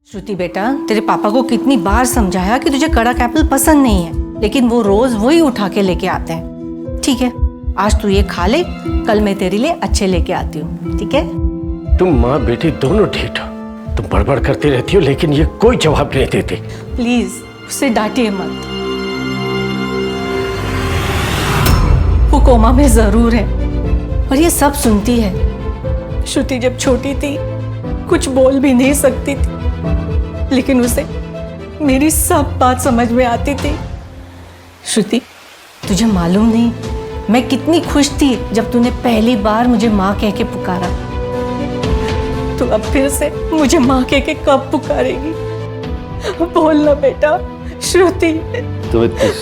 श्रुति बेटा, तेरे पापा को कितनी बार समझाया कि तुझे कड़क एप्पल पसंद नहीं है, लेकिन वो रोज वही उठा के लेके आते हैं। ठीक है, आज तू ये खा ले, कल मैं तेरे लिए अच्छे लेके आती हूँ, ठीक है? तुम माँ बेटी दोनों ढीठ हो। तुम बड़बड़ करती रहती हो लेकिन ये कोई जवाब नहीं देते। प्लीज उसे डांटिए मत। वो कोमा में जरूर है और ये सब सुनती है। श्रुति जब छोटी थी कुछ बोल भी नहीं सकती थी, लेकिन उसे मेरी सब बात समझ में आती थी। श्रुति, तुझे मालूम नहीं मैं कितनी खुश थी जब तूने पहली बार मुझे माँ कह के पुकारा। तू अब फिर से मुझे माँ कह के कब पुकारेगी? बोल ना बेटा श्रुति,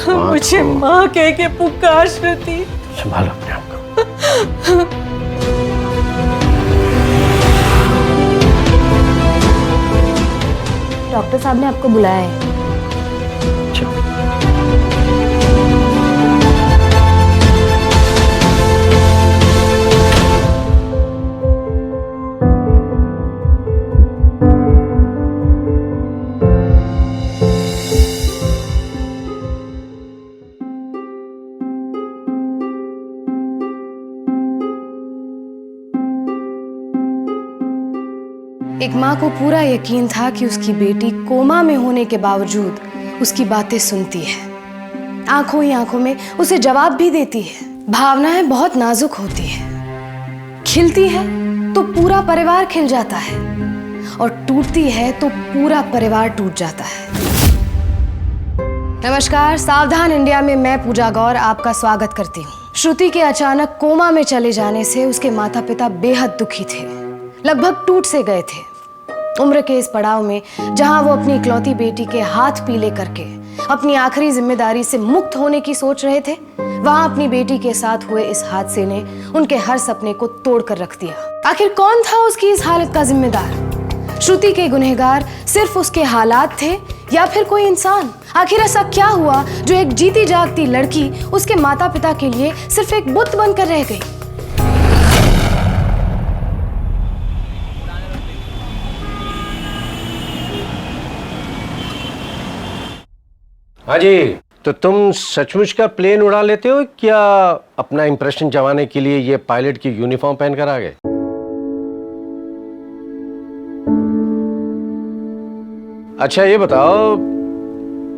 मुझे माँ कह के पुकार। श्रुति, संभालो अपने आप को। डॉक्टर साहब ने आपको बुलाया है। एक माँ को पूरा यकीन था कि उसकी बेटी कोमा में होने के बावजूद उसकी बातें सुनती है, आंखों ही आंखों में उसे जवाब भी देती है। भावनाएं बहुत नाजुक होती है, खिलती है तो पूरा परिवार खिल जाता है और टूटती है तो पूरा परिवार टूट जाता है। नमस्कार, सावधान इंडिया में मैं पूजा गौर आपका स्वागत करती हूँ। श्रुति के अचानक कोमा में चले जाने से उसके माता पिता बेहद दुखी थे, लगभग टूट से गए थे। उम्र के इस पड़ाव में जहां वो अपनी इकलौती बेटी के हाथ पीले करके अपनी आखिरी जिम्मेदारी से मुक्त होने की सोच रहे थे, वहां अपनी बेटी के साथ हुए इस हादसे ने उनके हर सपने को तोड़ कर रख दिया। आखिर कौन था उसकी इस हालत का जिम्मेदार? श्रुति के गुनहगार सिर्फ उसके हालात थे या फिर कोई इंसान? आखिर ऐसा क्या हुआ जो एक जीती जागती लड़की उसके माता पिता के लिए सिर्फ एक बुत बनकर रह गई? हाँ जी, तो तुम सचमुच का प्लेन उड़ा लेते हो क्या अपना इंप्रेशन जमाने के लिए ये पायलट की यूनिफॉर्म पहनकर आ गए? अच्छा ये बताओ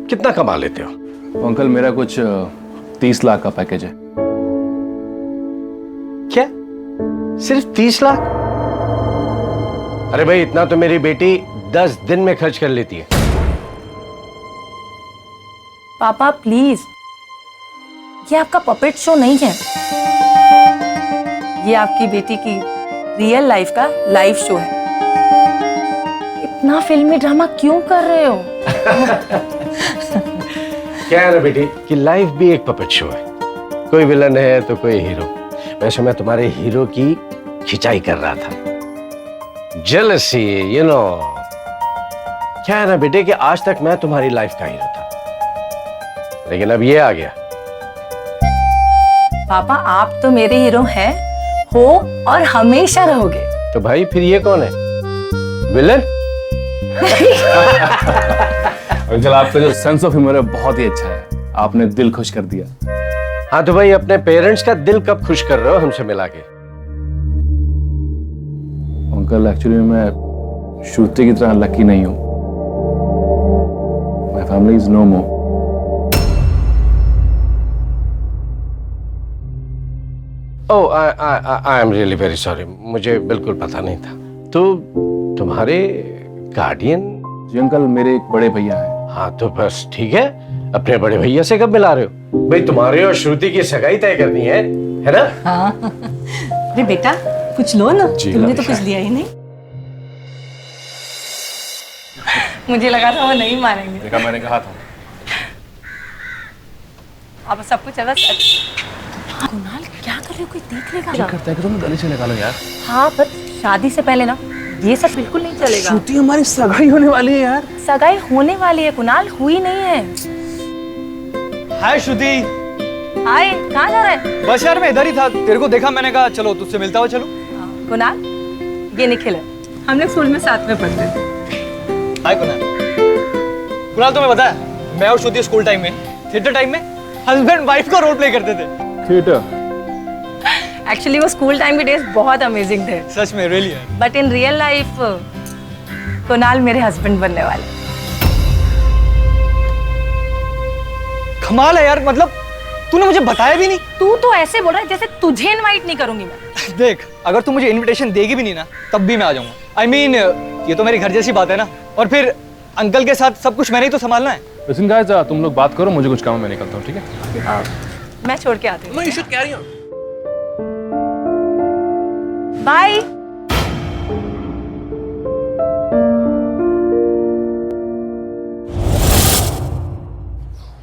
कितना कमा लेते हो? अंकल मेरा कुछ 30 लाख का पैकेज है। क्या सिर्फ 30 लाख? अरे भाई इतना तो मेरी बेटी 10 दिन में खर्च कर लेती है। पापा प्लीज, ये आपका पपेट शो नहीं है, ये आपकी बेटी की रियल लाइफ का लाइव शो है। इतना फिल्मी ड्रामा क्यों कर रहे हो? क्या है ना बेटी कि लाइफ भी एक पपेट शो है, कोई विलन है तो कोई हीरो। वैसे मैं तुम्हारे हीरो की खिंचाई कर रहा था, जेलसी यू नो। क्या है ना बेटे कि आज तक मैं तुम्हारी लाइफ का हीरो था, लेकिन अब ये आ गया। पापा आप तो मेरे हीरो हैं, हो और हमेशा रहोगे। तो भाई फिर ये कौन है, विलन? अंकल आपका जो सेंस ऑफ ह्यूमर है बहुत ही अच्छा है, आपने दिल खुश कर दिया। हाँ तो भाई अपने पेरेंट्स का दिल कब खुश कर रहे हो हमसे मिला के? अंकल एक्चुअली मैं श्रुति की तरह लकी नहीं हूँ। My family is no more. Oh I am really very sorry, मुझे बिल्कुल पता नहीं था। तो तुम्हारे गार्डियन? जी अंकल मेरे एक बड़े भैया हैं। हाँ तो बस ठीक है, अपने बड़े भैया से कब मिला रहे हो? भाई तुम्हारे और श्रुति की सगाई तय करनी है ना? हाँ। अरे बेटा कुछ लो ना, तुमने तो कुछ दिया ही नहीं। मुझे लगा था वो नहीं मानेंगे। देखा मैंने कहा था। अब सब कुछ बस। कुणाल क्या कर रहे हो, कोई देख लेगा? क्या करता है कि तुम गली से निकालो यार। हाँ पर शादी से पहले ना ये सब बिल्कुल नहीं चलेगा। श्रुति हमारी सगाई होने वाली है यार। सगाई होने वाली है कुणाल, हुई नहीं है। हाय श्रुति। हाय, कहाँ जा रहा है? बस यार मैं इधर ही था, तेरे को देखा, मैंने कहा चलो तुझसे मिलता हुआ चलो। कुणाल ये निखिल है, हम लोग स्कूल में साथ में पढ़ते थे। हाय कुणाल। कुणाल तुम्हें पता है मैं और श्रुति स्कूल टाइम में थिएटर टाइम में हस्बैंड वाइफ का रोल प्ले करते थे। थिएटर? एक्चुअली वो स्कूल टाइम के डेज बहुत अमेजिंग थे। सच में रियली है। But in real life Kunal मेरे हस्बैंड बनने वाले। कमाल है यार, मतलब तूने मुझे बताया भी नहीं। तू तो ऐसे बोल रहा है जैसे तुझे इनवाइट नहीं करूंगी मैं। देख, अगर तू मुझे इनविटेशन देगी भी नहीं ना तब भी मैं आ जाऊंगा। I mean, ये तो मेरी घर जैसी बात है ना। और फिर अंकल के साथ सब कुछ मैंने ही तो संभालना है। लिसन गाइस, तुम लोग बात करो, मुझे कुछ काम है, मैं निकलता हूँ, ठीक है? मैं छोड़ के आती हूँ। You should carry on. Bye.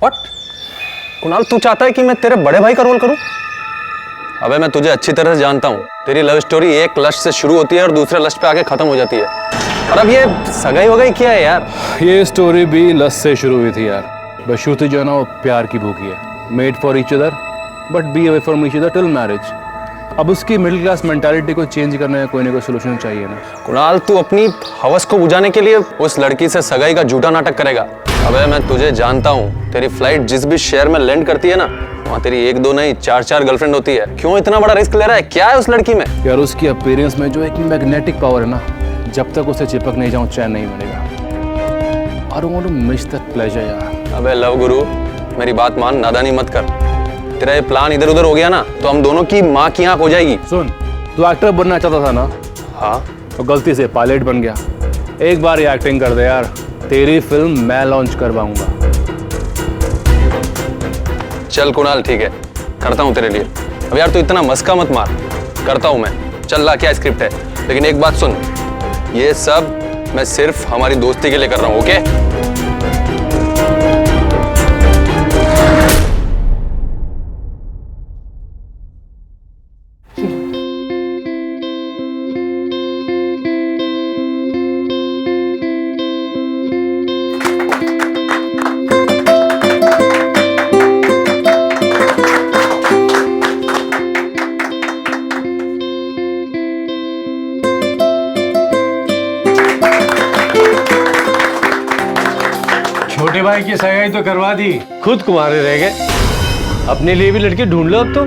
What? Kunal, तू चाहता है कि मैं तेरे बड़े भाई का रोल करूं? अबे मैं तुझे अच्छी तरह से जानता हूँ। तेरी लव स्टोरी एक लश्ट से शुरू होती है और दूसरे लश्ट पे आके खत्म हो जाती है। और अब ये सगाई वगाई क्या है यार? ये स्टोरी भी लस्ट से शुरू हुई थी यार। बस श्रुति जो है ना वो प्यार की भूखी है। Made for each other but be away from each other till marriage. अब उसकी मिडिल क्लास मेंटालिटी को चेंज करने का कोई ना कोई सोल्यूशन चाहिए ना। कुणाल, तू अपनी हवस को बुझाने के लिए उस लड़की से सगाई का झूठा नाटक करेगा। अबे मैं तुझे जानता हूँ। तेरी फ्लाइट जिस भी शहर में लैंड करती है ना, वहाँ तेरी एक दो नहीं चार गर्लफ्रेंड होती है। क्यों इतना बड़ा रिस्क ले रहा है? क्या है उस लड़की में? यार उसकी अपीयरेंस में जो एक मैग्नेटिक पावर है ना, जब तक उसे चिपक नहीं जाऊं चैन नहीं मिलेगा। और want to miss that pleasure यार। अबे लव गुरु, मेरी बात मान, नादानी मत कर। तेरा ये प्लान इधर उधर हो गया ना तो हम दोनों की माँ की आंख हो जाएगी। सुन, तू एक्टर बनना चाहता था ना? हाँ, तो गलती से पायलट बन गया। एक बार ये एक्टिंग कर दे यार, तेरी फिल्म मैं लॉन्च करवाऊंगा। चल कुणाल, ठीक है, करता हूँ तेरे लिए। अब यार तू इतना मस्का मत मार, करता हूँ मैं। चल ला, क्या स्क्रिप्ट है? लेकिन एक बात सुन, ये सब मैं सिर्फ हमारी दोस्ती के लिए कर रहा हूँ, ओके? छोटे भाई की सगाई तो करवा दी, खुद कुंवारे रह गए। अपने लिए भी लड़की ढूंढ लो अब तो।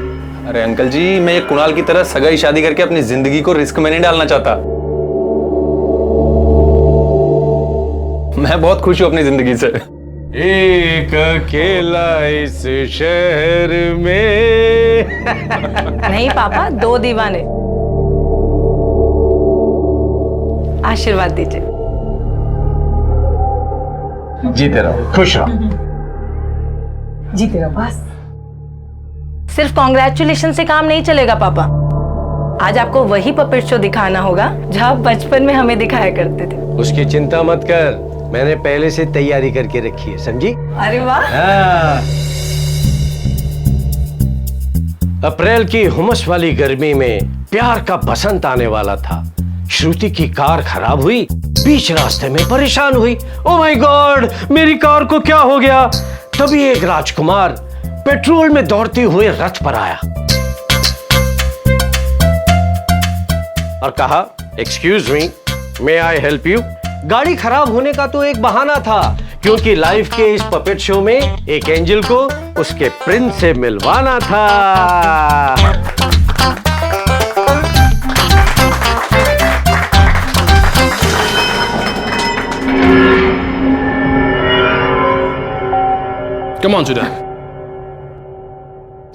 अरे अंकल जी, मैं ये कुणाल की तरह सगाई शादी करके अपनी जिंदगी को रिस्क में नहीं डालना चाहता। मैं बहुत खुश हूँ अपनी जिंदगी से। एक अकेला इस शहर में। नहीं पापा, दो दीवाने। आशीर्वाद दीजिए। जीते रहो, खुश रहो। जीते रहो बस। सिर्फ कॉन्ग्रेचुलेशन से काम नहीं चलेगा पापा। आज आपको वही पपेट शो दिखाना होगा जो आप बचपन में हमें दिखाया करते थे। उसकी चिंता मत कर, मैंने पहले से तैयारी करके रखी है, समझी? अरे वाह। हाँ। अप्रैल की हुमस वाली गर्मी में प्यार का बसंत आने वाला था। श्रुति की कार खराब हुई, बीच रास्ते में परेशान हुई। ओ माय गॉड, मेरी कार को क्या हो गया? तभी एक राजकुमार पेट्रोल में दौड़ते हुए रथ पर आया और कहा, excuse me, may I help you? गाड़ी खराब होने का तो एक बहाना था, क्योंकि लाइफ के इस पपेट शो में एक एंजल को उसके प्रिंस से मिलवाना था। Come on, Judah.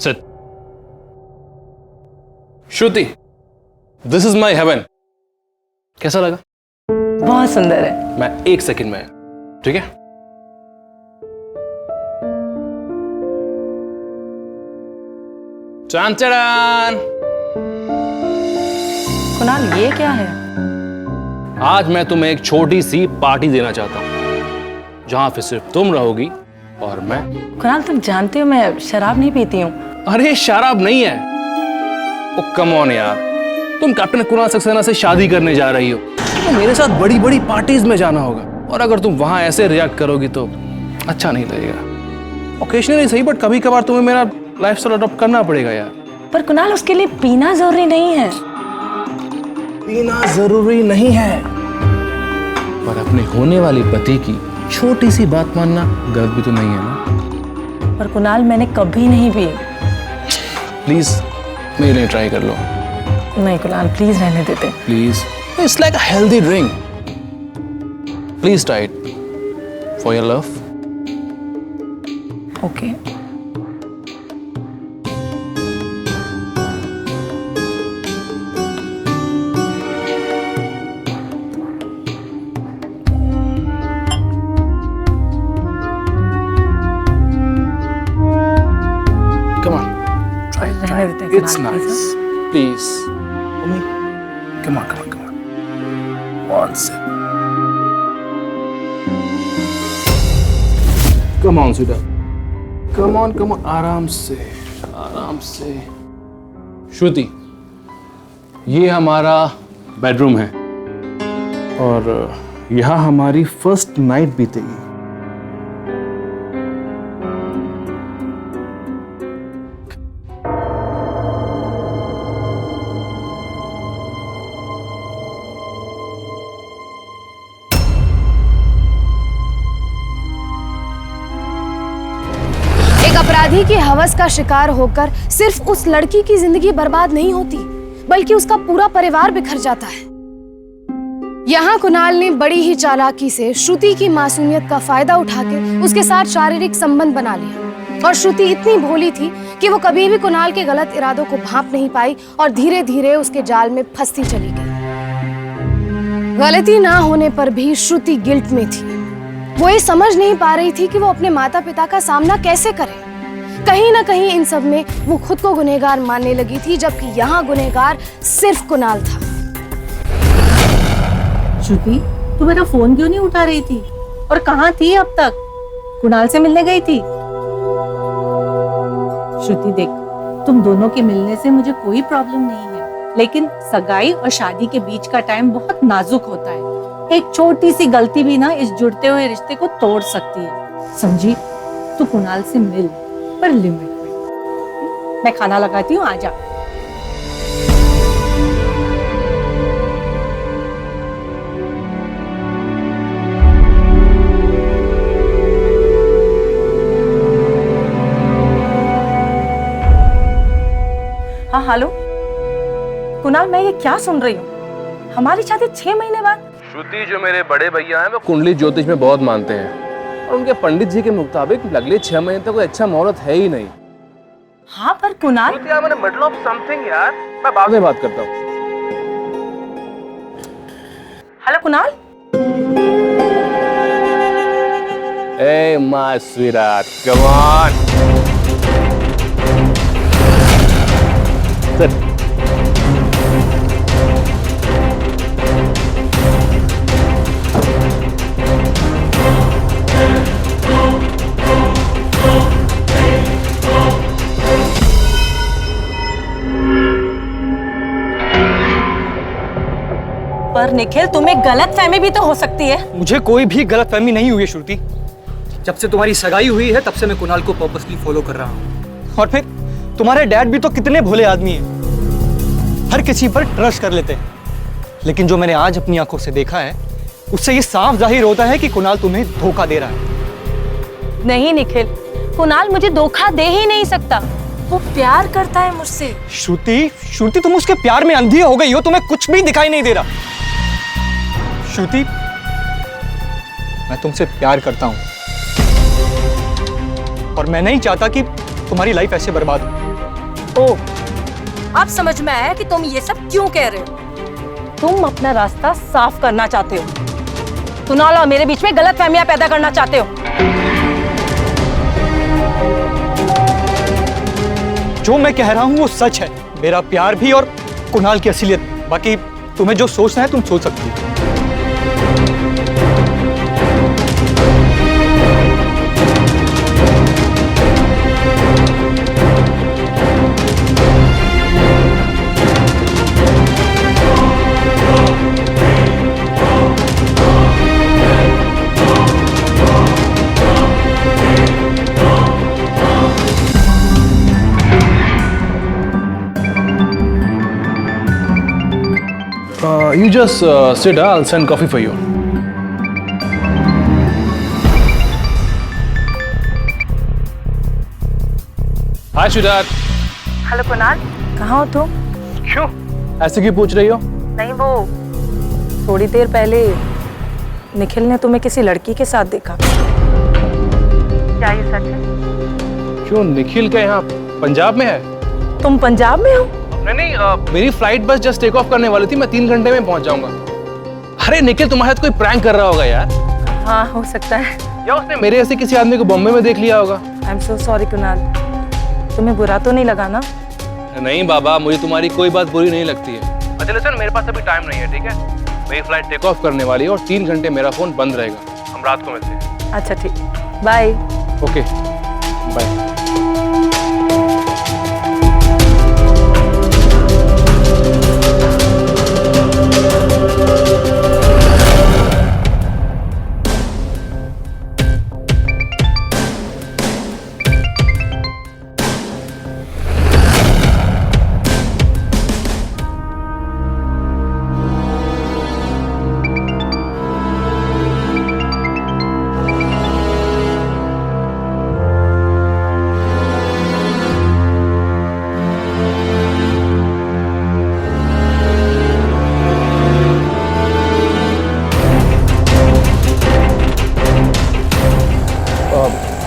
Sit. Shruti, this is my heaven. कैसा लगा? बहुत सुंदर है। मैं एक सेकंड में, ठीक है? चान चढ़ान। कुणाल, ये क्या है? आज मैं तुम्हें एक छोटी सी पार्टी देना चाहता हूं, जहां पे सिर्फ तुम रहोगी और मैं। कुणाल, तुम जानते हो मैं शराब नहीं पीती हूँ। अरे शराब नहीं है। ओ कम ऑन यार, तुम कैप्टन कुणाल सक्सेना से शादी करने जा रही हो, तो मेरे साथ बड़ी बड़ी पार्टीज में जाना होगा। और अगर तुम वहां ऐसे रिएक्ट करोगी तो अच्छा नहीं लगेगा। ओकेजनली सही, बट कभी कभार तुम्हें मेरा लाइफस्टाइल अडॉप्ट करना पड़ेगा यार। पर कुणाल, उसके लिए पीना जरूरी नहीं है। पीना जरूरी नहीं है, पर अपने होने वाली पति की छोटी सी बात मानना गलत भी तो नहीं है ना। पर कुणाल, मैंने कभी नहीं पिए। प्लीज मेरे लिए ट्राई कर लो। नहीं कुणाल, प्लीज रहने देते। Please, it's like a healthy drink. Please try it for your love. Okay. Come on, try it. रहने देते हैं It's Kunal, nice. Please. Umi, come on. One sip. Come on, sweetheart. Come on. आराम से। श्रुति, ये हमारा bedroom है और यहाँ हमारी फर्स्ट नाइट बीतेगी। एक अपराधी की हवस का शिकार होकर सिर्फ उस लड़की की जिंदगी बर्बाद नहीं होती, बल्कि उसका पूरा परिवार बिखर जाता है। यहाँ कुणाल ने बड़ी ही चालाकी से श्रुति की मासूमियत का फायदा उठा के उसके साथ शारीरिक संबंध बना लिया। और श्रुति इतनी भोली थी कि वो कभी भी कुणाल के गलत इरादों को भांप नहीं पाई और धीरे धीरे उसके जाल में फंसती चली गई। गलती ना होने पर भी श्रुति गिल्ट में थी। वो ये समझ नहीं पा रही थी कि वो अपने माता पिता का सामना कैसे करे। कहीं ना कहीं इन सब में वो खुद को गुनहगार मानने लगी थी, जबकि यहाँ गुनहगार सिर्फ कुणाल था। श्रुति, तू मेरा फोन क्यों नहीं उठा रही थी? और कहाँ थी अब तक? कुणाल से मिलने गई थी? श्रुति देख, तुम दोनों के मिलने से मुझे कोई प्रॉब्लम नहीं है, लेकिन सगाई और शादी के बीच का टाइम बहुत नाजुक होता है। एक छोटी सी गलती भी ना इस जुड़ते हुए रिश्ते को तोड़ सकती है, समझी? तू कुणाल से मिल, पर लिमिट में। मैं खाना लगाती हूँ, आजा। हाँ हेलो कुणाल, मैं ये क्या सुन रही हूँ? हमारी शादी 6 महीने बाद? श्रुति, जो मेरे बड़े भैया हैं वो कुंडली ज्योतिष में बहुत मानते हैं और उनके पंडित जी के मुताबिक अगले 6 महीने तक कोई अच्छा मुहूर्त है ही नहीं। हाँ पर कुणाल, मिडल ऑफ समथिंग यार, मैं बाद में बात करता हूँ। Hello Kunal. Hey my sweetheart, come on. Sit. पर निखिल, तुम्हें गलतफहमी भी तो हो सकती है। मुझे कोई भी गलतफहमी नहीं हुई है श्रुति। जब से तुम्हारी सगाई हुई है तब से मैं कुणाल को पर्पसली फॉलो कर रहा हूँ। और फिर तुम्हारे डैड भी तो कितने भोले आदमी हैं, हर किसी पर ट्रस्ट कर लेते हैं। लेकिन जो मैंने आज अपनी आंखों से देखा है उससे ये साफ जाहिर होता है कि कुणाल तुम्हें धोखा दे रहा है। नहीं निखिल, कुणाल मुझे धोखा दे ही नहीं सकता। वो प्यार करता है मुझसे। श्रुति, तुम उसके प्यार में अंधी हो गई हो, तुम्हें कुछ भी दिखाई नहीं दे रहा। श्रुति, मैं तुमसे प्यार करता हूं और मैं नहीं चाहता कि तुम्हारी लाइफ ऐसे बर्बाद हो। ओ, अब समझ में आया कि तुम ये सब क्यों कह रहे हो। तुम अपना रास्ता साफ करना चाहते हो। कुणाल और मेरे बीच में गलतफहमियां पैदा करना चाहते हो। जो मैं कह रहा हूं वो सच है। मेरा प्यार भी और कुणाल की असलियत। बाकी तुम्हें जो सोचना है तुम सोच सकती हो। You just sit. I'll send coffee for you. Hi Siddharth. Hello Kunal, कहाँ हो तुम? क्यों ऐसे क्यों पूछ रही हो? नहीं, वो थोड़ी देर पहले निखिल ने तुम्हें किसी लड़की के साथ देखा। क्या ये सच है? क्यों, निखिल क्या यहाँ पंजाब में है? तुम पंजाब में हो? नहीं, मेरी फ्लाइट बस जस्ट टेक ऑफ करने वाली थी, मैं 3 घंटे में पहुंच जाऊंगा। अरे निखिल तुम्हारे साथ कोई प्रैंक कर रहा होगा यार। हाँ, हो सकता है। या उसने मेरे ऐसे किसी आदमी को बॉम्बे में देख लिया होगा। I am so sorry Kunal, तुम्हें बुरा तो नहीं लगा ना? नहीं बाबा, मुझे तुम्हारी कोई बात बुरी नहीं लगती है। अच्छा लिसन, मेरे पास अभी टाइम नहीं है, ठीक है? मेरी फ्लाइट टेक ऑफ करने वाली है और 3 घंटे मेरा फोन बंद रहेगा। हम रात को मिलते हैं। अच्छा ठीक, बाय। Okay bye.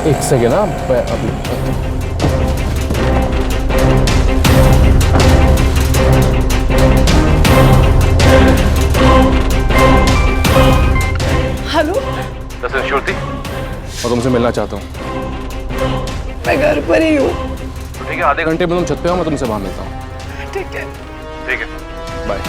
एक सेकेंड ना, अभी हेलो, दरअसल श्रुति, मैं तुमसे मिलना चाहता हूँ। मैं घर पर ही हूँ। ठीक है, आधे घंटे में तुम छत पे हो, मैं तुमसे वहां मिलता हूँ। ठीक है। ठीक है, बाय।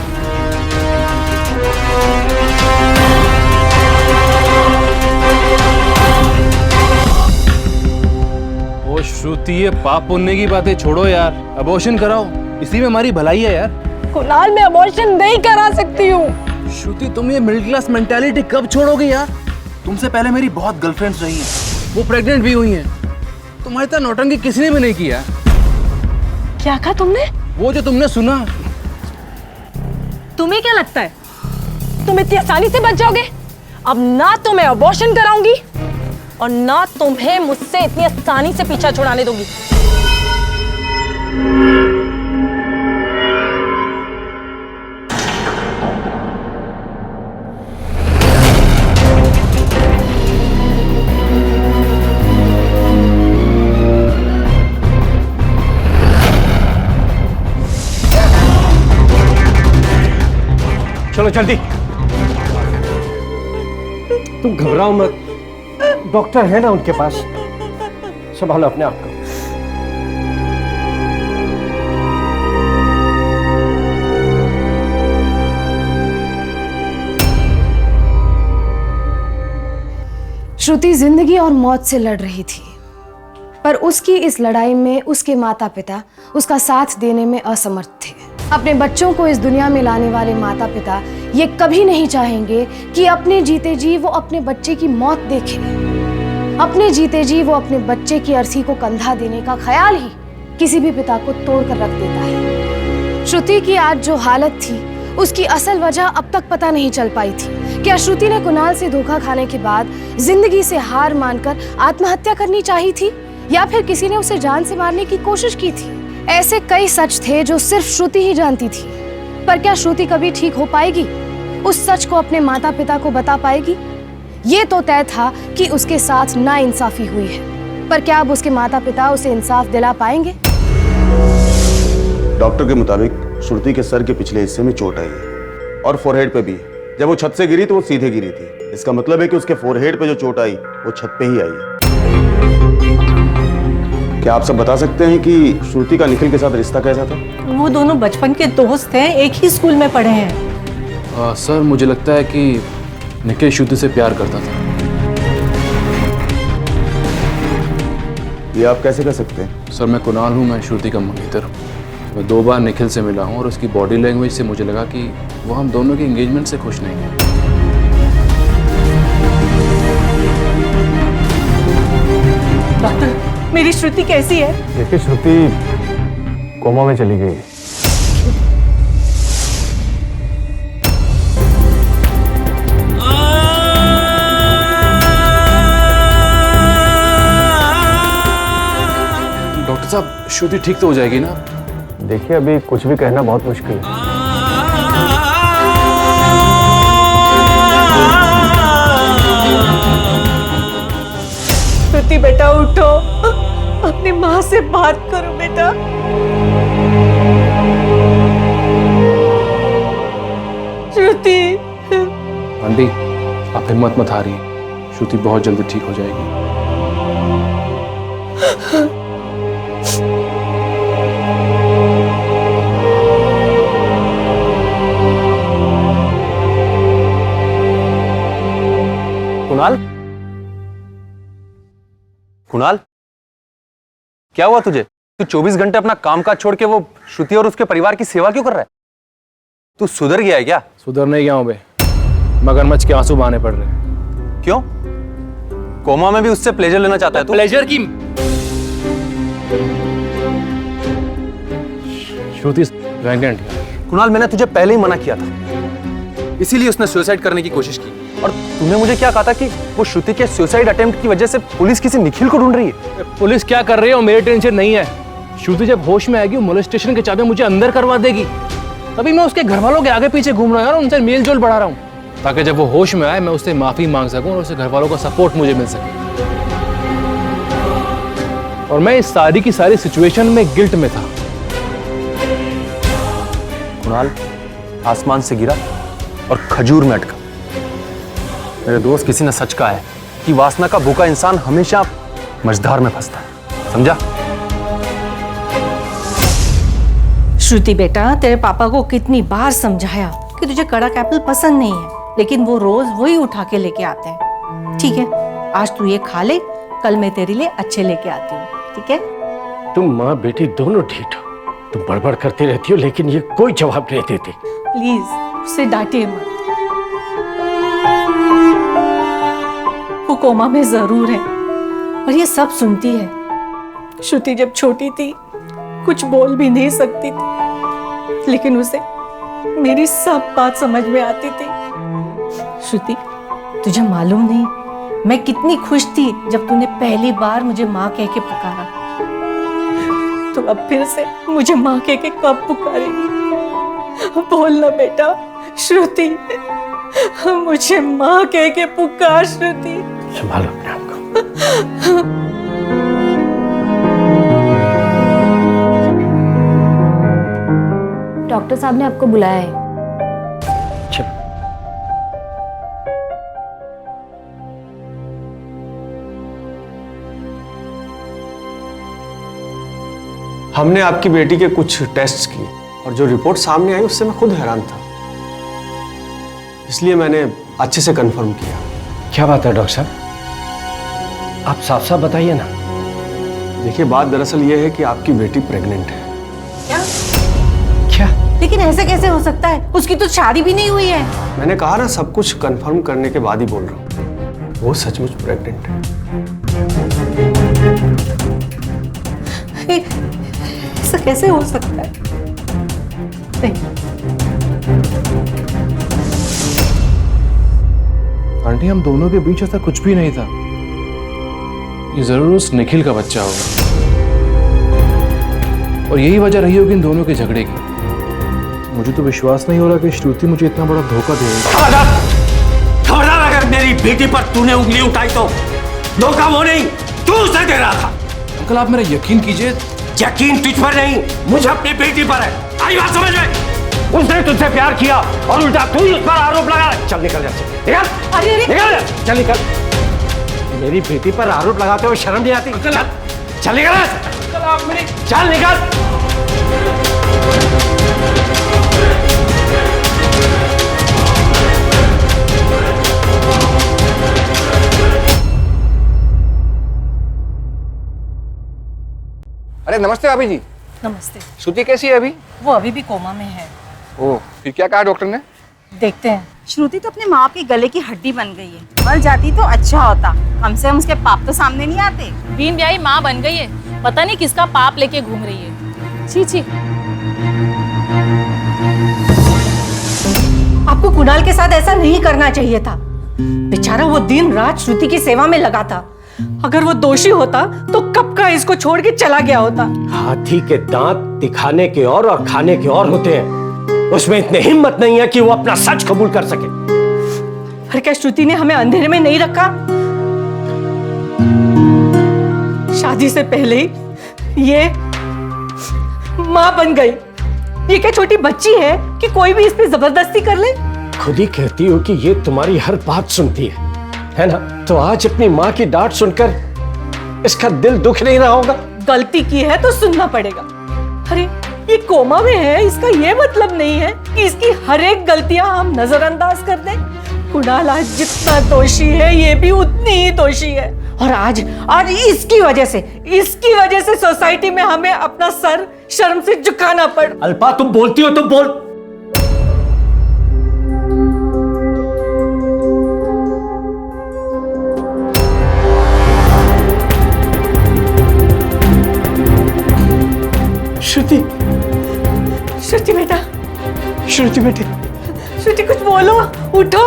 ओ श्रुति, ये पाप पुण्य की बातें छोड़ो यार, अबॉर्शन कराओ, इसी में हमारी भलाई है यार। कुणाल, मैं अबॉर्शन नहीं करा सकती हूँ। श्रुति, तुम ये मिडिल क्लास मेंटालिटी कब छोड़ोगे यार? तुमसे पहले मेरी बहुत गर्लफ्रेंड्स रही हैं, वो प्रेग्नेंट भी हुई हैं। तुम्हारी तरह नौटंकी किसी ने भी नहीं किया। क्या कहा तुमने? वो जो तुमने सुना। तुम्हें क्या लगता है तुम इतनी आसानी से बच जाओगे? अब ना तो मैं अबॉर्शन कराऊंगी और ना तुम्हें मुझसे इतनी आसानी से पीछा छुड़ाने दूंगी। चलो जल्दी। तुम घबराओ मत, डॉक्टर है ना उनके पास, संभालो अपने आप को। श्रुति जिंदगी और मौत से लड़ रही थी, पर उसकी इस लड़ाई में उसके माता पिता उसका साथ देने में असमर्थ थे। अपने बच्चों को इस दुनिया में लाने वाले माता पिता ये कभी नहीं चाहेंगे कि अपने जीते जी वो अपने बच्चे की मौत देखे। अपने जीते जी वो अपने बच्चे की अर्थी को कंधा देने का ख्याल ही किसी भी पिता को तोड़कर रख देता है। श्रुति की आज जो हालत थी उसकी असल वजह अब तक पता नहीं चल पाई थी। क्या श्रुति ने कुणाल से धोखा खाने के बाद जिंदगी से हार मानकर आत्महत्या करनी चाहिए थी, या फिर किसी ने उसे जान से मारने की कोशिश की थी? ऐसे कई सच थे जो सिर्फ श्रुति ही जानती थी। पर क्या श्रुति कभी ठीक हो पाएगी? उस सच को अपने माता पिता को बता पाएगी? ये तो तय था कि उसके साथ नाइंसाफी हुई है, पर क्या अब उसके माता पिता उसे इंसाफ दिला पाएंगे? डॉक्टर के मुताबिक श्रुति के सर के पिछले हिस्से में चोट आई है और फोरहेड पे भी। जब वो छत से गिरी तो वो सीधे गिरी थी। इसका मतलब है कि उसके फोरहेड पे जो चोट आई वो छत पे ही आई है। क्या आप सब बता सकते हैं कि श्रुति का निखिल के साथ रिश्ता कैसा था? वो दोनों बचपन के दोस्त हैं, एक ही स्कूल में पढ़े हैं। सर मुझे लगता है कि निखिल श्रुति से प्यार करता था। ये आप कैसे कर सकते हैं? सर मैं कुणाल हूँ, मैं श्रुति का मंगेतर हूँ। मैं 2 बार निखिल से मिला हूँ और उसकी बॉडी लैंग्वेज से मुझे लगा कि वो हम दोनों के एंगेजमेंट से खुश नहीं है। डॉक्टर, मेरी श्रुति कैसी है? देखिए श्रुति कोमा में चली गई। डॉक्टर डॉक्टर साहब श्रुति ठीक तो हो जाएगी ना? देखिए अभी कुछ भी कहना बहुत मुश्किल है। श्रुति बेटा उठो, अपनी माँ से बात करो बेटा। श्रुति। आंटी आप हिम्मत मत हारिए, श्रुति बहुत जल्दी ठीक हो जाएगी। कुणाल, कुणाल, क्या हुआ तुझे? तू 24 घंटे अपना काम काज छोड़ के वो श्रुति और उसके परिवार की सेवा क्यों कर रहा है? तू सुधर गया है क्या? सुधर नहीं गया हूं बे, मगरमच्छ के आंसू बहाने पड़ रहे हैं। क्यों? कोमा में भी उससे प्लेजर लेना चाहता है तू? प्लेजर की श्रुति प्रेग्नेंट है। कुणाल, मैंने तुझे पहले ही मना किया था, इसीलिए उसने सुसाइड करने की कोशिश की। और तूने मुझे क्या कहा था कि वो श्रुति के सुसाइड अटेम्प्ट की वजह से पुलिस किसी निखिल को ढूंढ रही है। पुलिस क्या कर रही है वो मेरी टेंशन नहीं है। श्रुति जब होश में आएगी, मोलेस्टेशन के चाबी मुझे अंदर करवा देगी। तभी मैं उसके घर वालों के आगे पीछे घूम रहा हूँ और उनसे मेल जोल बढ़ा रहा हूँ, ताकि जब वो होश में आए मैं उससे माफी मांग सकूं और उसके घर वालों का सपोर्ट मुझे मिल सके। और मैं इस सारी की सारी सिचुएशन में गिल्ट में था। कुणाल, आसमान से गिरा और खजूर में अटका। मेरे दोस्त, किसी ने सच कहा है कि वासना का भूखा इंसान हमेशा मझधार में फंसता है, समझा? श्रुति बेटा, तेरे पापा को कितनी बार समझाया कि तुझे कड़क एप्पल पसंद नहीं है, लेकिन वो रोज वही उठा के लेके आते हैं। ठीक है, आज तू ये खा ले, कल मैं तेरे लिए अच्छे लेके आती हूँ, ठीक है? तुम माँ बेटी दोनों ढीठ हो। तुम बड़बड़ करती रहती हो लेकिन ये कोई जवाब नहीं देती। प्लीज उसे डांटिए मत, वो कोमा में जरूर है और ये सब सुनती है। श्रुति जब छोटी थी कुछ बोल भी नहीं सकती थी, लेकिन उसे मेरी सब बात समझ में आती थी। श्रुति, तुझे मालूम नहीं मैं कितनी खुश थी जब तूने पहली बार मुझे माँ कह के पुकारा। तो अब फिर से मुझे माँ कह के कब पुकारेगी? बोलना बेटा श्रुति, मुझे माँ कह के पुकार श्रुति। संभालो अपने आप को। डॉक्टर साहब ने आपको बुलाया है। हमने आपकी बेटी के कुछ टेस्ट्स किए और जो रिपोर्ट सामने आई उससे मैं खुद हैरान था, इसलिए मैंने अच्छे से कंफर्म किया। क्या बात है डॉक्टर साहब, आप साफ साफ बताइए ना। देखिए, बात दरअसल ये है कि आपकी बेटी प्रेग्नेंट है। क्या? क्या? लेकिन ऐसे कैसे हो सकता है? उसकी तो शादी भी नहीं हुई है। मैंने कहा ना, सब कुछ कंफर्म करने के बाद ही बोल रहा हूँ। वो सचमुच प्रेग्नेंट है। ऐसा कैसे हो सकता है? नहीं। आंटी, हम दोनों के बीच ऐसा कुछ भी नहीं था। ये जरूर उस निखिल का बच्चा होगा और यही वजह रही होगी इन दोनों के झगड़े की। मुझे तो विश्वास नहीं हो रहा कि श्रुति मुझे इतना बड़ा धोखा दे रही है। खबरदार, अगर मेरी बेटी पर तूने उंगली उठाई तो धोखा वो नहीं, तू उसे दे रहा था। अंकल, आप मेरा यकीन कीजिए। यकीन तुझ पर नहीं, मुझे अपनी बेटी पर है। आई बात समझ में? उसने तुझसे प्यार किया और उल्टा तू ही उस पर आरोप लगा। चल निकल जा, निकल। अरे निकल, चल निकल। मेरी बेटी पर आरोप लगाते हुए शर्म नहीं आती? चल, चल निकल। चल निकल। अरे नमस्ते भाभी जी। नमस्ते। श्रुति कैसी है अभी? वो अभी भी कोमा में है। ओह, फिर क्या कहा डॉक्टर ने? देखते हैं। श्रुति तो अपने माँ के गले की हड्डी बन गई है, मर जाती तो अच्छा होता, कम से कम उसके पाप तो सामने नहीं आते। बीन ब्याही माँ बन गई है, पता नहीं किसका पाप लेके घूम रही है। छी छी। आपको कुणाल के साथ ऐसा नहीं करना चाहिए था। बेचारा वो दिन रात श्रुति की सेवा में लगा था। अगर वो दोषी होता तो कब का पूरा इसको छोड़ के चला गया होता। हाथी के दांत दिखाने के और खाने के और होते हैं। उसमें इतनी हिम्मत नहीं है कि वो अपना सच कबूल कर सके। पर क्या श्रुति ने हमें अंधेरे में नहीं रखा? शादी से पहले ही ये मां बन गई। ये क्या छोटी बच्ची है कि कोई भी इस पे जबरदस्ती कर ले? खुद ही कहती हो कि ये तुम्हारी हर बात सुनती है ना? तो आज अपनी माँ की डांट सुनकर इसका दिल दुख नहीं रहा होगा? गलती की है तो सुनना पड़ेगा। अरे ये कोमा में है, इसका ये मतलब नहीं है कि इसकी हर एक गलतियां हम नजरअंदाज कर दें। कुणाल आज जितना दोषी है ये भी उतनी ही दोषी है। और आज इसकी वजह से सोसाइटी में हमें अपना सर शर्म से झुकाना पड़। अल्पा तुम बोलती हो तो बोल। श्रुति बेटा, श्रुति बेटे, श्रुति कुछ बोलो, उठो।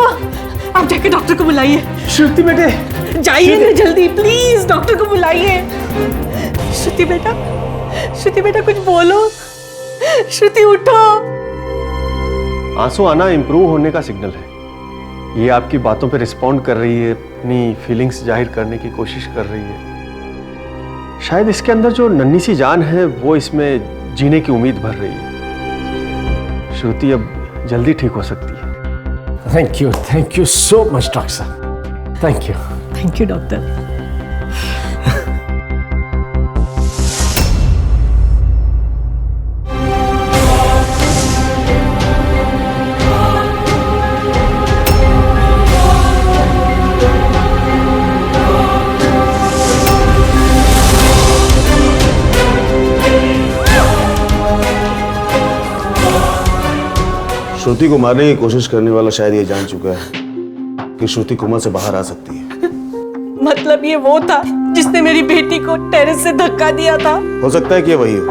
आप जाके डॉक्टर को बुलाइए। श्रुति बेटे, जाइए ना जल्दी, प्लीज डॉक्टर को बुलाइए। श्रुति बेटा कुछ बोलो। श्रुति उठो। आंसू आना इम्प्रूव होने का सिग्नल है। ये आपकी बातों पे रिस्पॉन्ड कर रही है, अपनी फीलिंग्स जाहिर करने की कोशिश कर रही है। शायद इसके अंदर जो नन्ही सी जान है वो इसमें जीने की उम्मीद भर रही है। श्रुति अब जल्दी ठीक हो सकती है। Thank you so much doctor साहब। Thank you doctor. श्रुति को मारने की कोशिश करने वाला शायद ये जान चुका है कि श्रुति कोमा से बाहर आ सकती है। मतलब ये वो था जिसने मेरी बेटी को टेरेस से धक्का दिया था? हो सकता है कि ये वही हो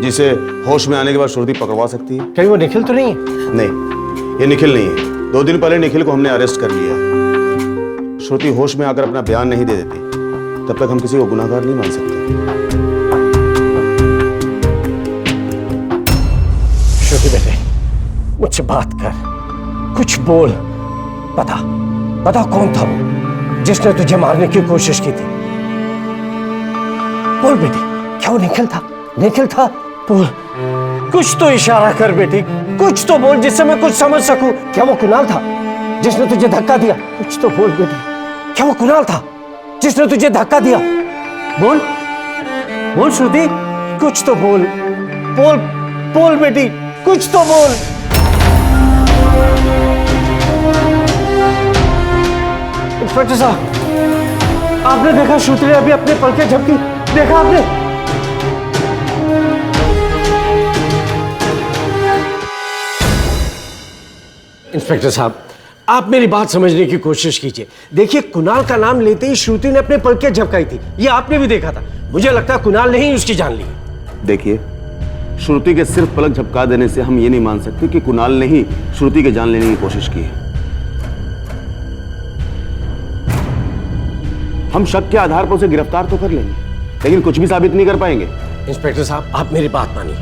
जिसे होश में आने के बाद श्रुति पकड़वा सकती है। कहीं वो निखिल तो नहीं है? नहीं, ये निखिल नहीं है। 2 दिन पहले निखिल को हमने अरेस्ट कर लिया। श्रुति होश में आकर अपना बयान नहीं दे देती तब तक हम किसी को गुनाहगार नहीं मान सकते। श्रुति बेटे, मुझसे बात कर, कुछ बोल। बता कौन था वो जिसने तुझे मारने की कोशिश की थी? बोल बेटी, क्या वो निखिल था? बोल, कुछ तो इशारा कर बेटी, कुछ तो बोल जिससे मैं कुछ समझ सकूं। क्या वो कुणाल था जिसने तुझे धक्का दिया? कुछ तो बोल बेटी, क्या वो कुणाल था जिसने तुझे धक्का दिया? बोल श्रुति, कुछ तो बोल बेटी, कुछ तो बोल। इंस्पेक्टर साहब, आपने देखा श्रुति ने अभी अपने पलकें झपकी? देखा आपने? इंस्पेक्टर साहब, आप मेरी बात समझने की कोशिश कीजिए। देखिए, कुणाल का नाम लेते ही श्रुति ने अपने पलकें झपकाई थी। ये आपने भी देखा था। मुझे लगता है कुणाल ने ही उसकी जान ली। देखिए, श्रुति के सिर्फ पलक झपका देने से हम ये नहीं मान सकते कि कुणाल ने ही श्रुति के जान लेने की कोशिश की है। हम शक के आधार पर उसे गिरफ्तार तो कर लेंगे, लेकिन कुछ भी साबित नहीं कर पाएंगे। इंस्पेक्टर साहब, आप मेरी बात मानिए,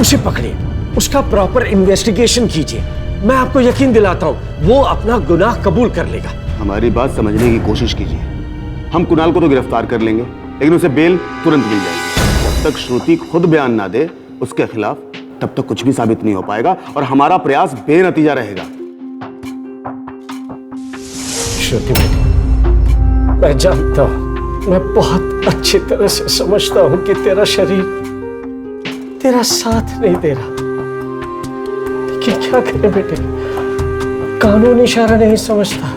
उसे पकड़िए, उसका प्रॉपर इन्वेस्टिगेशन कीजिए। मैं आपको यकीन दिलाता हूं वो अपना गुनाह कबूल कर लेगा। हमारी बात समझने की कोशिश कीजिए। हम कुणाल को तो गिरफ्तार कर लेंगे, लेकिन उसे बेल तुरंत मिल जाएगी। जब तक श्रुति खुद बयान ना दे उसके खिलाफ, तब तक कुछ भी साबित नहीं हो पाएगा और हमारा प्रयास बेनतीजा रहेगा। श्रुति बेटी, मैं जानता हूं, मैं बहुत अच्छी तरह से समझता हूं कि तेरा शरीर तेरा साथ नहीं दे रहा, लेकिन क्या करे बेटे, कानून इशारा नहीं समझता,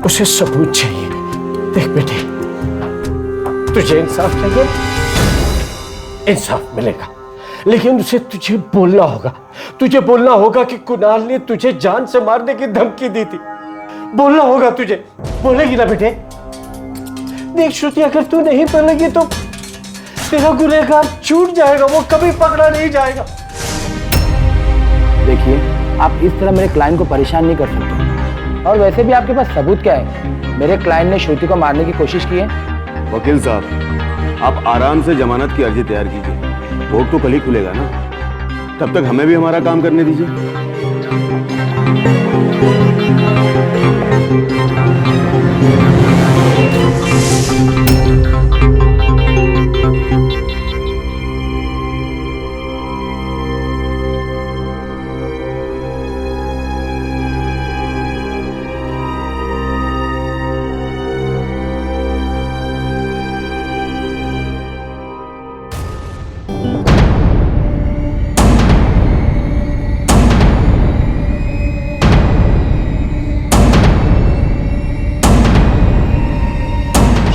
उसे सबूत चाहिए। देख बेटे, तुझे इंसाफ चाहिए, इंसाफ मिलेगा, लेकिन उसे तुझे बोलना होगा कि कुणाल ने तुझे जान से मारने की धमकी दी थी। बोलना होगा तुझे। बोलेगी ना बेटे? देख श्रुति, अगर तू नहीं बोलेगी तो तेरा गुनहगार छूट जाएगा, वो कभी पकड़ा नहीं जाएगा। देखिए, आप इस तरह मेरे क्लाइंट को परेशान नहीं कर सकते। और वैसे भी आपके पास सबूत क्या है? मेरे क्लाइंट ने श्रुति को मारने की कोशिश की है। वकील साहब, आप आराम से जमानत की अर्जी तैयार कीजिए, कोर्ट तो कल ही खुलेगा ना, तब तक हमें भी हमारा काम करने दीजिए।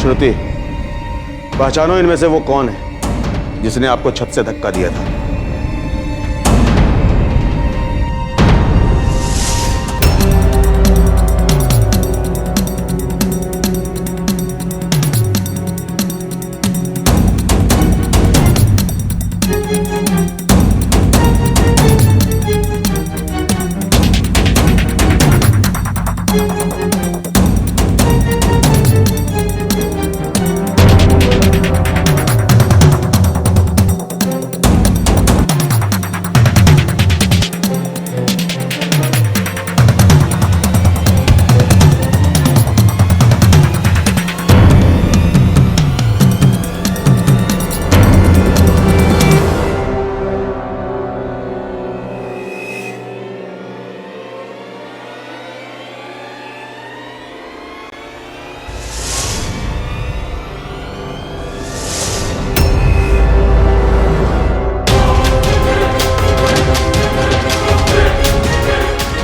श्रुति, पहचानो इनमें से वो कौन है जिसने आपको छत से धक्का दिया था।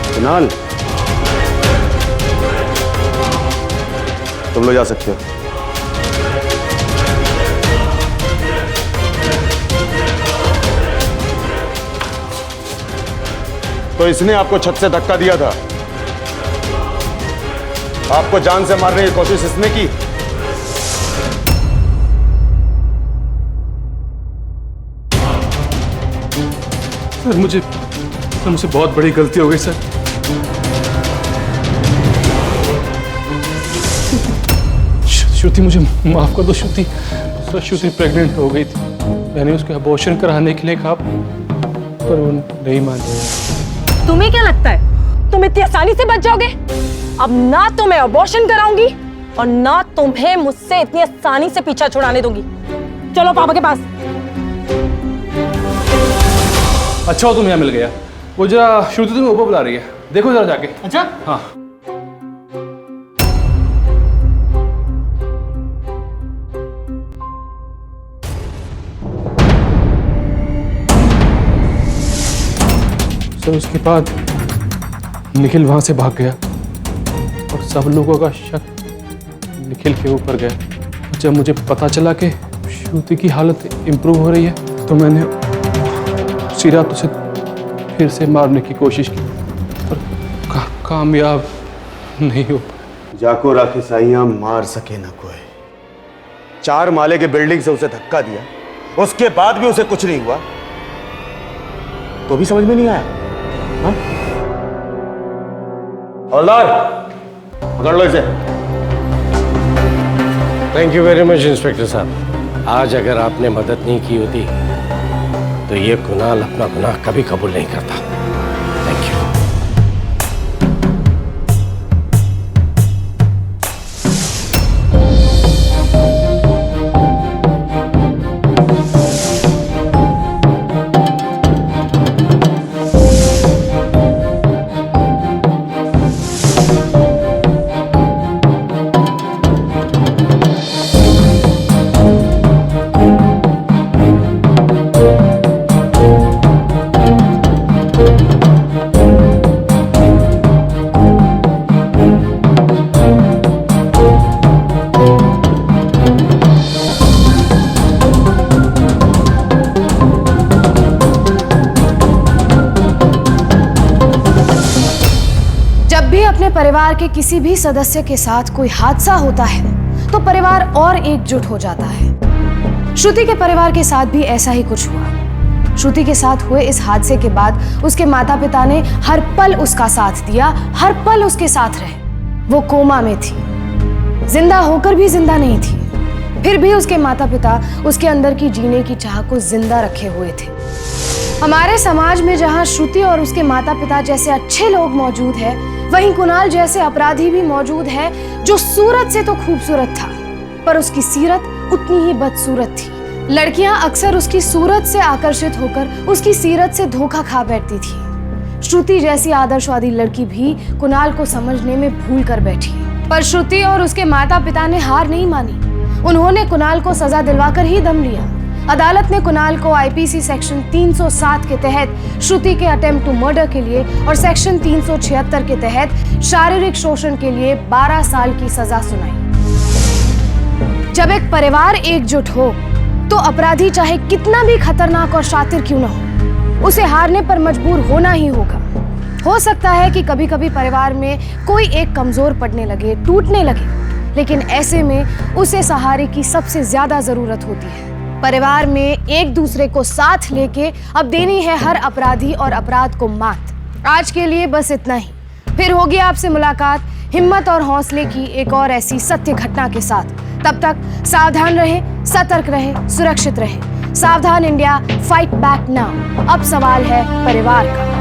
कुणाल, तुम लोग जा सकते हो। तो इसने आपको छत से धक्का दिया था, आपको जान से मारने की कोशिश इसने की। सर मुझसे बहुत बड़ी गलती हो गई सर। श्रुति, मुझे माफ कर दो श्रुति। सर, श्रुति प्रेग्नेंट हो गई थी, मैंने उसको अबॉर्शन कराने के लिए कहा पर वो नहीं मानी। तुम्हें क्या लगता है तुम इतनी आसानी से बच जाओगे? अब ना तो मैं अबॉर्शन कराऊंगी और ना तुम्हें मुझसे इतनी आसानी से पीछा छुड़ाने दूंगी। चलो पापा के पास। अच्छा हो तुम यहाँ मिल गया। वो जरा श्रुति तुम्हें ऊपर बुला रही है, देखो जरा जाके। अच्छा हाँ। सर, उसके बाद निखिल वहां से भाग गया और सब लोगों का शक निखिल के ऊपर गया। जब मुझे पता चला कि श्रुति की हालत इम्प्रूव हो रही है तो मैंने उसी रात उसे फिर से मारने की कोशिश की पर कामयाब नहीं हो। जाको राखी साइयां मार सके ना कोई। 4 माले के बिल्डिंग से उसे धक्का दिया, उसके बाद भी उसे कुछ नहीं हुआ तो भी समझ में नहीं आया। हवलदार, पकड़ लो इसे। Thank you very much inspector साहब। आज अगर आपने मदद नहीं की होती तो ये कुणाल अपना गुनाह कभी कबूल नहीं करता। Thank you. परिवार के किसी भी सदस्य के साथ कोई हादसा होता है तो परिवार और एकजुट हो जाता है। श्रुति के परिवार के साथ भी ऐसा ही कुछ हुआ। श्रुति के साथ हुए इस हादसे के बाद उसके माता पिता ने हर पल उसका साथ दिया, हर पल उसके साथ रहे। वो कोमा में थी, जिंदा होकर भी जिंदा नहीं थी। फिर भी उसके माता पिता उसके अंदर की जीने की चाह को जिंदा रखे हुए थे। हमारे समाज में जहां श्रुति और उसके माता पिता जैसे अच्छे लोग मौजूद हैं, वहीं कुणाल जैसे अपराधी भी मौजूद है जो सूरत से तो खूबसूरत था, पर उसकी सीरत उतनी ही बदसूरत थी। लड़कियां अक्सर उसकी सूरत से आकर्षित होकर उसकी सीरत से धोखा खा बैठती थी। श्रुति जैसी आदर्शवादी लड़की भी कुणाल को समझने में भूल कर बैठी, पर श्रुति और उसके माता पिता ने हार नहीं मानी। उन्होंने कुणाल को सजा दिलवाकर ही दम लिया। अदालत ने कुणाल को आईपीसी सेक्शन 307 के तहत श्रुति के अटेम्प्ट टू मर्डर के लिए और सेक्शन 376 के तहत शारीरिक शोषण के लिए 12 साल की सजा सुनाई। जब एक परिवार एकजुट हो तो अपराधी चाहे कितना भी खतरनाक और शातिर क्यों ना हो, उसे हारने पर मजबूर होना ही होगा। हो सकता है कि कभी कभी परिवार में कोई एक कमजोर पड़ने लगे, टूटने लगे, लेकिन ऐसे में उसे सहारे की सबसे ज्यादा जरूरत होती है। परिवार में एक दूसरे को साथ लेके अब देनी है हर अपराधी और अपराध को मात। आज के लिए बस इतना ही। फिर होगी आपसे मुलाकात हिम्मत और हौसले की एक और ऐसी सत्य घटना के साथ। तब तक सावधान रहें, सतर्क रहें, सुरक्षित रहें। सावधान इंडिया, फाइट बैक नाउ। अब सवाल है परिवार का।